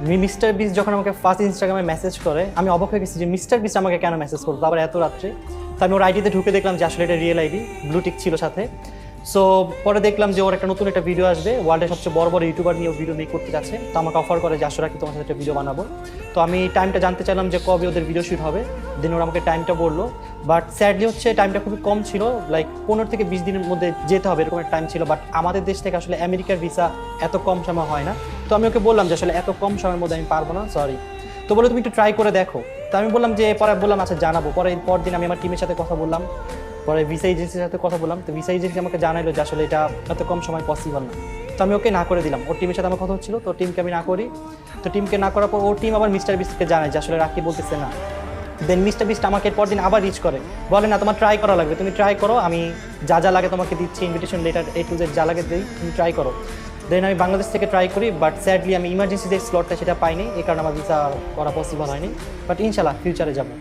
Mister বিস যখন আমাকে ফার্স্ট ইনস্টাগ্রামে মেসেজ করে আমি অবাক হয়ে গেছি যে মিস্টার বিস আমাকে কেন মেসেজ করতো আবার এত রাত্রে। তো আমি ওর আইডিতে ঢুকে দেখলাম যে আসলে এটা রিয়েল আইডি, ব্লুটিক ছিল সাথে। সো পরে দেখলাম যে ওর একটা নতুন একটা ভিডিও আসবে, ওয়ার্ল্ডের সবচেয়ে বড় বড় ইউটিউবার নিয়ে ভিডিও মেক করতে যাচ্ছে। তো আমাকে অফার করে যে আসলে কি তোমার সাথে একটা ভিডিও বানাবো। তো আমি টাইমটা জানতে চাইলাম যে কবে ওদের ভিডিও শুট হবে, দেন ওরা আমাকে টাইমটা বললো। বাট স্যাডলি হচ্ছে টাইমটা খুবই কম ছিল, লাইক 15 থেকে 20 দিনের মধ্যে যেতে হবে এরকম একটা টাইম ছিল। বাট আমাদের দেশ থেকে আসলে আমেরিকার ভিসা এত কম সময় হয় না। তো আমি ওকে বললাম যে আসলে এত কম সময়ের মধ্যে আমি পারবো না, সরি। তো বলে তুমি একটু ট্রাই করে দেখো। তো আমি বললাম যে পরে বললাম আচ্ছা জানাবো। পরদিন আমি আমার টিমের সাথে কথা বললাম, পরে ভিসা এজেন্সির সাথে কথা বললাম। তো ভিসা এজেন্সি আমাকে জানাইলো যে আসলে এটা এত কম সময় পসিবল না। তো আমি ওকে না করে দিলাম। ওর টিমের সাথে আমার কথা হচ্ছিল, তো টিমকে আমি না করি। তো টিমকে না করার পর ওর টিম আবার মিস্টার বিস্টকে জানায় যে আসলে রাখি বলতেছে না। দেন মিস্টার বিস্ট আমাকে পরদিন আবার রিচ করে, বলে না তোমার ট্রাই করা লাগবে, তুমি ট্রাই করো, আমি যা যা লাগে তোমাকে দিচ্ছি, invitation letter A to Z যা লাগে দিই, তুমি ট্রাই করো। দেন আমি বাংলাদেশ থেকে ট্রাই করি, বাট স্যাডলি আমি ইমার্জেন্সি যে স্লটটা সেটা পাইনি, এই কারণে আমার ভিসা করা পসিবল হয়নি। বাট ইনশাল্লাহ ফিউচারে যাবো।